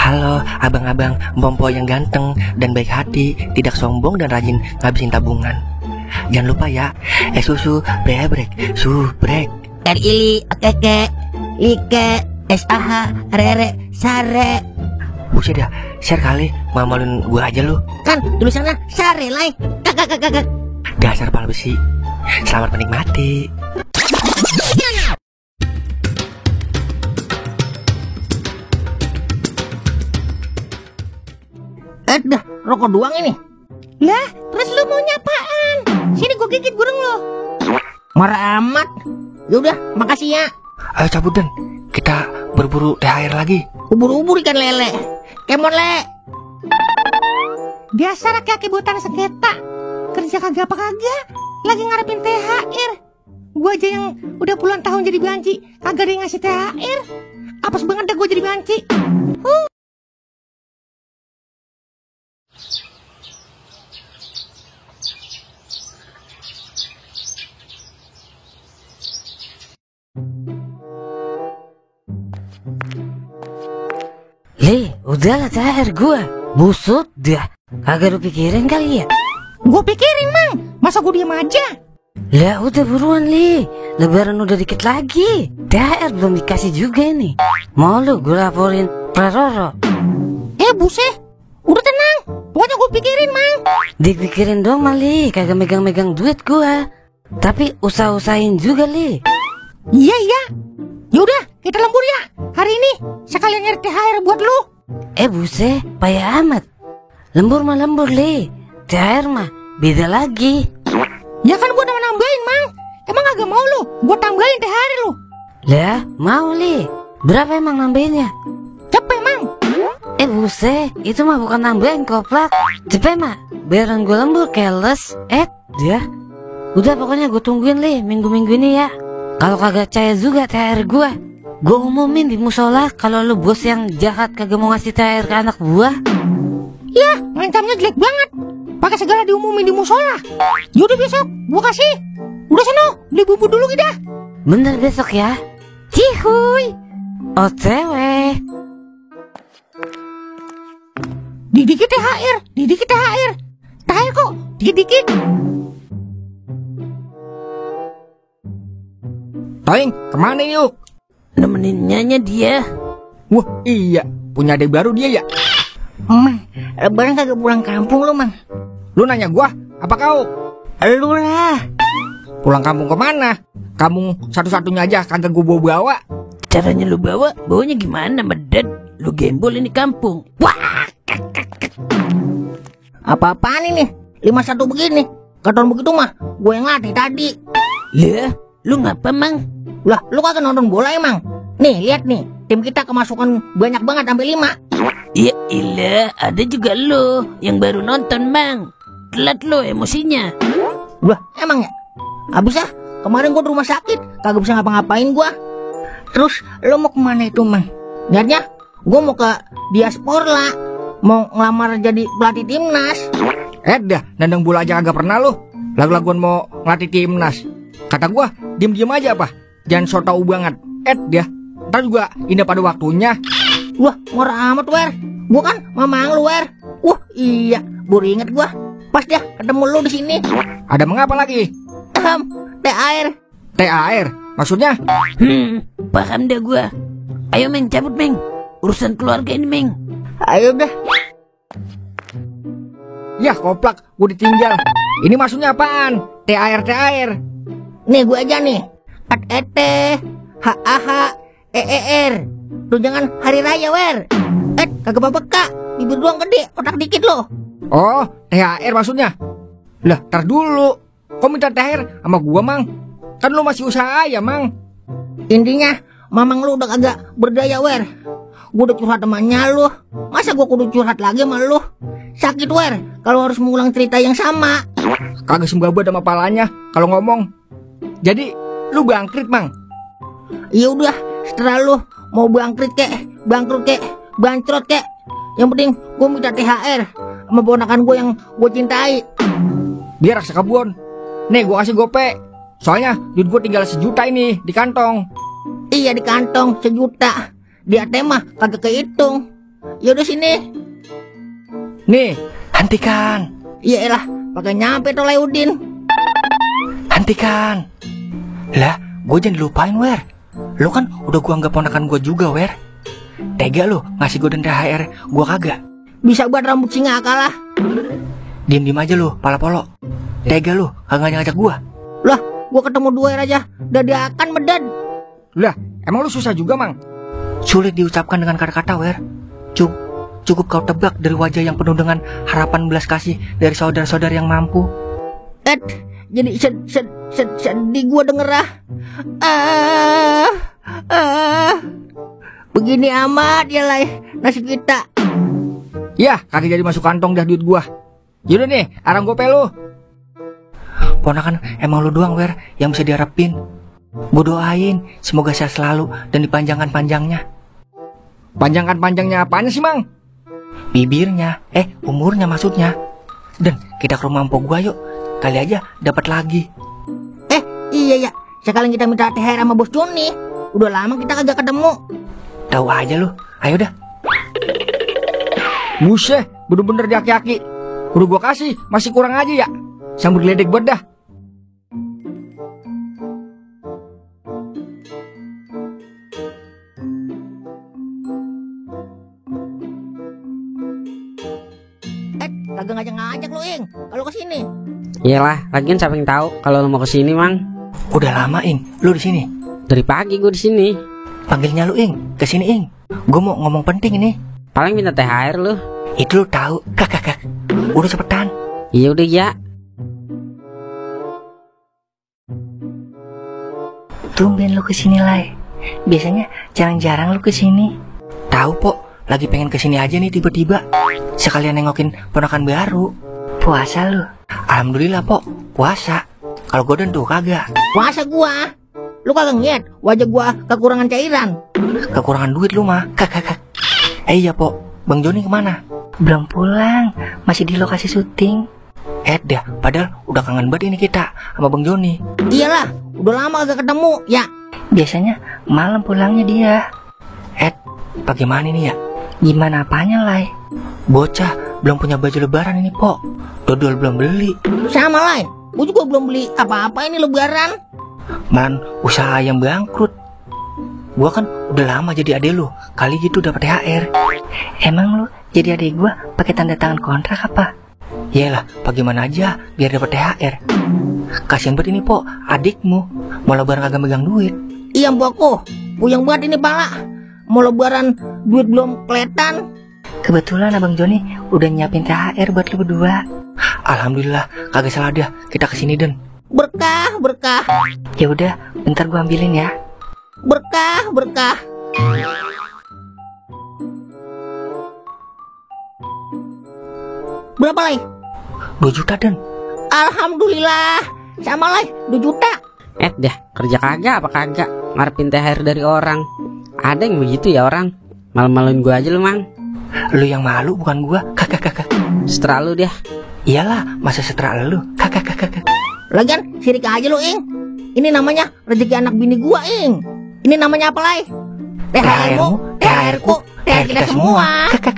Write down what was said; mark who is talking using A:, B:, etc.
A: Halo abang-abang Bompo yang ganteng dan baik hati, tidak sombong dan rajin ngabisin tabungan. Jangan lupa ya, susu brebrek, subrek.
B: Ili, keke, like, sah, rere, sare.
A: Buset dah, share kali, mamalin gue aja lu.
B: Kan tulisannya sare, like. Kakak.
A: Dasar pal besi. Selamat menikmati.
B: Dah, rokok doang ini. Lah, terus lu mau nyapaan? Sini gue gigit burung lo. Marah amat. Yaudah, makasih ya.
A: Ayo cabut Dan, kita berburu THR lagi.
B: Ubur-ubur ikan lele. Kemon le.
C: Biasa laki-laki buatan sengketa, kerja kagak apa kagak, lagi ngarepin THR. Gua aja yang udah puluhan tahun jadi banci, kagak ada yang ngasih THR. Apes banget dah gua jadi banci.
D: Le, udahlah THR gua. Busut dah. Kagak lu pikirin kali ya?
C: Gua pikirin, Mang. Masa gua diem aja?
D: Lah udah buruan Le, Lebaran udah dikit lagi. THR belum dikasih juga nih. Mau lu gua laporin Praroro?
C: Buset. Udah tenang. Pokoknya gua pikirin, Mang.
D: Dipikirin dong Mali, kagak megang-megang duit gua. Tapi usaha-usahain juga Le.
C: Iya. Yaudah, kita lembur ya. Hari ini sekalian nyari THR buat lu.
D: Buset, payah amat. Lembur mah lembur Le, THR mah beda lagi.
C: Ya kan gua udah nambahin, Mang. Emang agak mau lu gua tambahin THR lu?
D: Lah, mau Le. Berapa emang nambahinnya?
C: Cepet, Mang.
D: Buset, itu mah bukan nambahin koplak. Cepet mah, biaran gue lembur keles. Dia. Udah pokoknya gue tungguin Le, minggu-minggu ini ya. Kalau kagak percaya juga THR gue umumin di musola kalau lu bos yang jahat kagak mau ngasih THR ke anak buah.
C: Ya, ngancamnya jelek banget. Pakai segala diumumin di musola. Yaudah besok gua kasih. Udah sono, beli bubur dulu kita.
D: Bener besok ya. Cihuy. OTW.
C: Dikit THR. THR kok dikit.
E: Toing, kemana yuk?
D: Nemenin Nyanya dia.
E: Wah iya, punya adik baru dia ya?
B: Mang, Lebaran kagak pulang kampung lu, Mang.
E: Lu nanya gua, apa kau?
B: Lu lah.
E: Pulang kampung kemana? Kamu satu-satunya aja kagak gua bawa.
D: Caranya lu bawanya gimana Medad? Lu gembol ini kampung.
B: Wah. Apa-apaan ini? 51 begini. Katon begitu mah, gue yang latih tadi.
D: Lah, lu ngapa Mang?
B: Lah, lu kagak nonton bola emang? Nih, lihat nih. Tim kita kemasukan banyak banget sampai 5.
D: Ya ilah, ada juga lo yang baru nonton Mang. Telat lo emosinya.
B: Lah, emang ya? Habis ah, kemarin gua di rumah sakit, kagak bisa ngapa-ngapain gua. Terus lo mau kemana itu, Mang? Niatnya gua mau ke Diaspora, mau ngelamar jadi pelatih timnas.
E: Dah, nandang bola aja kagak pernah lu. Lagu-laguan mau ngelatih timnas. Kata gua, diem-diem aja apa? Jangan so tau banget. Dia, ntar juga indah pada waktunya.
B: Wah, murah amat, Wer. Gua kan mamang lu, Wer. Iya, baru inget gua. Pas dia ketemu lu di sini.
E: Ada mengapa lagi?
B: THR.
E: THR? Maksudnya?
D: Paham dah gua. Ayo Meng, cabut Meng. Urusan keluarga ini Meng.
B: Ayo dah.
E: Ya koplak, gua ditinggal. Ini maksudnya apaan? THR.
B: Nih gua aja nih. HAHEER. Tuh jangan hari raya, Wer. Kagak apa-apa, Kak. Bibir doang gede, otak dikit loh.
E: Oh, THR maksudnya. Lah, tar dulu. Kok minta THR sama gua, Mang? Kan lu masih usaha ya, Mang.
B: Intinya, mamang lu udah kagak berdaya, Wer. Gua udah curhat temannya lu. Masa gua kudu curhat lagi sama lu? Sakit, Wer, kalau harus mengulang cerita yang sama.
E: Kagak sembaba sama palanya kalau ngomong. Jadi, lu bangkit, Mang.
B: Ya udah, setelah lu mau bangkrut kek, bancrot kek. Yang penting gua minta THR sama ponakan gua yang gua cintai.
E: Biar rasa kebun. Nih, gua kasih gope. Soalnya duit gua tinggal 1 juta ini di kantong.
B: Iya, di kantong 1 juta. Di ATM mah kagak kehitung. Ya udah sini.
E: Nih,
A: Hentikan,
B: Ya elah, pakai nyampe tuh Udin.
A: hentikan. Lah, gue jangan dilupain, Wer. Lu kan udah gue anggap ponakan gue juga, Wer. Tega lu ngasih gue denda THR, gue kagak.
B: Bisa buat rambut singa kalah.
A: Diem-diem aja lu, pala polo. Tega lu, kagak ngajak gue.
B: Lah, gua ketemu dua aja, dadakan medad.
E: lah, emang lu susah juga, Mang?
A: Sulit diucapkan dengan kata-kata, Wer. Cukup kau tebak dari wajah yang penuh dengan harapan belas kasih dari saudara-saudara yang mampu.
B: Jadi sedih gua denger ah. Begini amat ya lah nasib kita.
E: Ya, kagak jadi masuk kantong dah duit gua. Yaudah nih, arang gope lu.
A: Ponakan emang lu doang, Wer, yang bisa diharapin. Gue doain semoga sehat selalu dan dipanjangkan panjangnya.
E: Panjangnya apanya sih, Mang?
A: Bibirnya, umurnya maksudnya. Dan kita ke rumah empok gua yuk. Kali aja dapat lagi.
B: Iya ya, sekalian kita minta THR sama Bos Joni. Udah lama kita kagak ketemu.
A: Tahu aja lu. Ayo dah.
E: Buset, bener-bener diaki-aki. Udah gua kasih, masih kurang aja ya. Sambut geledek buat dah.
B: Kagak ngajak-ngajak lu, Ing. Kalau kesini.
F: Iyalah, lagian siapa yang tahu kalau lu mau kesini, Mang?
A: Udah lama, Ing. Lu di sini.
F: Dari pagi gue di sini.
A: Panggilnya lu, Ing. Kesini, Ing. Gue mau ngomong penting ini.
F: Paling minta THR lu.
A: Itu lu tahu. Kak. Udah cepetan.
F: Iya udah ya.
A: Tumben lu kesini, Lai. Biasanya jarang-jarang lu kesini. Tahu, Pok. Lagi pengen kesini aja nih tiba-tiba. Sekalian nengokin ponakan baru. Puasa lu? Alhamdulillah, Pok. Puasa. Kalau gue tuh kagak.
B: Puasa gua. Lu kagak ngeliat wajah gua kekurangan cairan.
A: Kekurangan duit lu mah. Kak. Iya, Pok. Bang Joni kemana? Belum pulang. Masih di lokasi syuting. Dah, padahal udah kangen banget ini kita sama Bang Joni.
B: Iyalah, udah lama kagak ketemu, ya.
A: Biasanya malam pulangnya dia. Bagaimana ini ya? Gimana apanya, Lai? Bocah belum punya baju lebaran ini, Pok. Dodol belum beli.
B: Sama lah, gua juga belum beli apa-apa ini lebaran.
A: Man, usaha yang bangkrut. Gua kan udah lama jadi adek lu. Kali gitu dapat THR. Emang lu jadi adek gua pakai tanda tangan kontrak apa? Yalah, bagaimana aja biar dapat THR. Kasian banget ini, Pok, adikmu mau lebaran kagak megang duit.
B: Iya, mbokku, puyeng banget ini pala. Mau lebaran duit belum kelihatan.
A: Kebetulan Abang Joni udah nyiapin THR buat lu berdua. Alhamdulillah, kagak salah dah kita kesini, Den.
B: Berkah.
A: Ya udah, bentar gua ambilin ya.
B: Berkah. Berapa, Lai?
A: 2 juta, Den.
B: Alhamdulillah. Sama, Lai, 2 juta.
F: Dah, kerja kagak apa kagak? Ngarepin THR dari orang. Ada yang begitu ya orang. Malu-maluin gue aja lu, Mang.
A: Lu yang malu bukan gua. Kak.
F: Setelah lu dia.
A: Iyalah, masa setelah lu. Kak.
B: Lagian sirik aja lu, Ing. Ini namanya rezeki anak bini gua, Ing. Ini namanya apa, Lai? THR-mu, THR-ku, THR kita semua.
A: Kak.